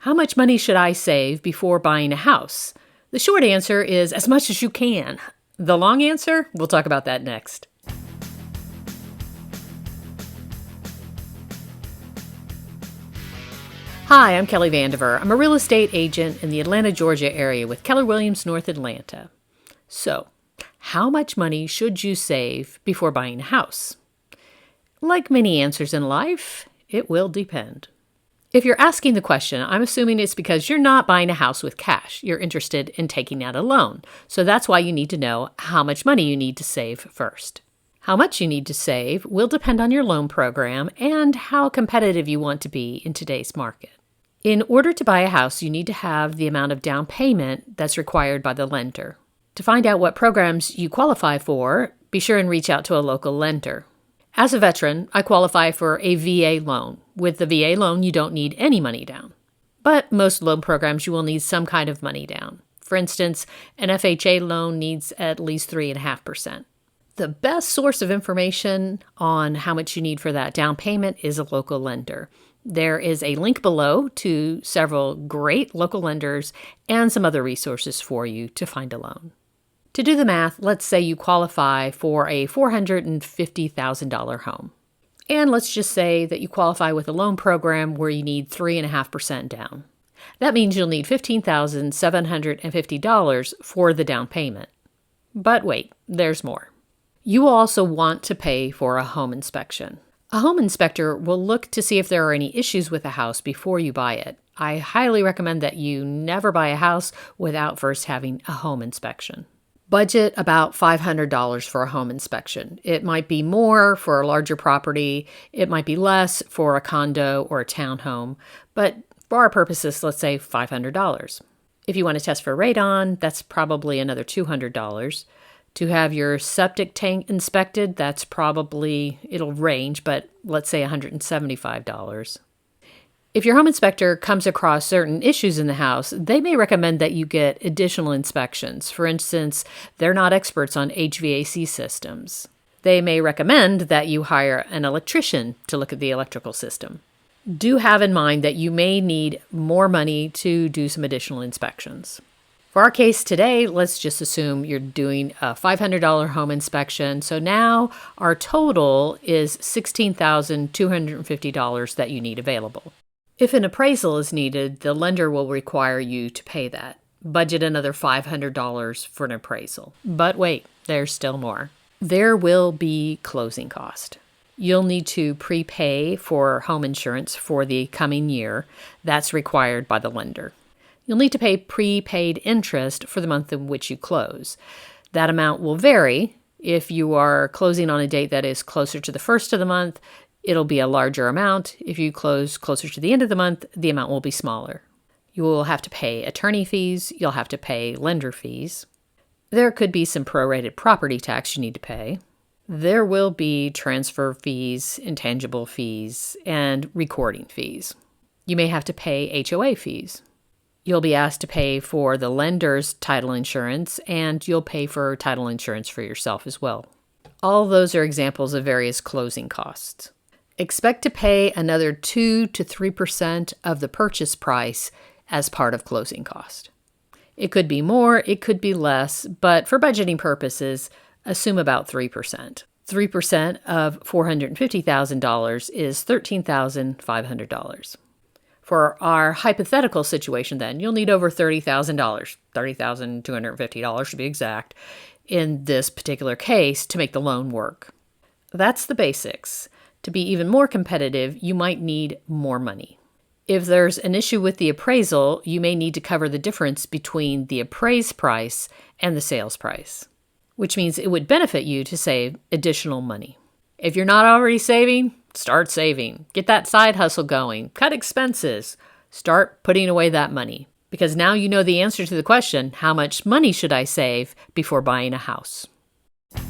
How much money should I save before buying a house? The short answer is as much as you can. The long answer? We'll talk about that next. Hi, I'm Kelly Vandever. I'm a real estate agent in the Atlanta, Georgia area with Keller Williams, North Atlanta. So, how much money should you save before buying a house? Like many answers in life, it will depend. If you're asking the question, I'm assuming it's because you're not buying a house with cash. You're interested in taking out a loan. So that's why you need to know how much money you need to save first. How much you need to save will depend on your loan program and how competitive you want to be in today's market. In order to buy a house, you need to have the amount of down payment that's required by the lender. To find out what programs you qualify for, be sure and reach out to a local lender. As a veteran, I qualify for a VA loan. With the VA loan, you don't need any money down. But most loan programs, you will need some kind of money down. For instance, an FHA loan needs at least 3.5%. The best source of information on how much you need for that down payment is a local lender. There is a link below to several great local lenders and some other resources for you to find a loan. To do the math, let's say you qualify for a $450,000 home. And let's just say that you qualify with a loan program where you need 3.5% down. That means you'll need $15,750 for the down payment. But wait, there's more. You will also want to pay for a home inspection. A home inspector will look to see if there are any issues with the house before you buy it. I highly recommend that you never buy a house without first having a home inspection. Budget about $500 for a home inspection. It might be more for a larger property. It might be less for a condo or a townhome. But for our purposes, let's say $500. If you want to test for radon, that's probably another $200. To have your septic tank inspected, that's probably, it'll range, but let's say $175. If your home inspector comes across certain issues in the house, they may recommend that you get additional inspections. For instance, they're not experts on HVAC systems. They may recommend that you hire an electrician to look at the electrical system. Do have in mind that you may need more money to do some additional inspections. For our case today, let's just assume you're doing a $500 home inspection. So now our total is $16,250 that you need available. If an appraisal is needed, the lender will require you to pay that. Budget another $500 for an appraisal. But wait, there's still more. There will be closing cost. You'll need to prepay for home insurance for the coming year. That's required by the lender. You'll need to pay prepaid interest for the month in which you close. That amount will vary. If you are closing on a date that is closer to the first of the month, it'll be a larger amount. If you close closer to the end of the month, the amount will be smaller. You will have to pay attorney fees. You'll have to pay lender fees. There could be some prorated property tax you need to pay. There will be transfer fees, intangible fees, and recording fees. You may have to pay HOA fees. You'll be asked to pay for the lender's title insurance, and you'll pay for title insurance for yourself as well. All those are examples of various closing costs. Expect to pay another 2 to 3% of the purchase price as part of closing cost. It could be more, it could be less, but for budgeting purposes, assume about 3%. 3% of $450,000 is $13,500. For our hypothetical situation then, you'll need over $30,000, $30,250 to be exact, in this particular case to make the loan work. That's the basics. To be even more competitive, you might need more money. If there's an issue with the appraisal, you may need to cover the difference between the appraised price and the sales price, which means it would benefit you to save additional money. If you're not already saving, start saving. Get that side hustle going. Cut expenses. Start putting away that money. Because now you know the answer to the question, how much money should I save before buying a house?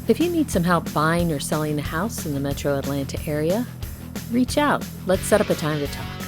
If you need some help buying or selling a house in the metro Atlanta area, reach out. Let's set up a time to talk.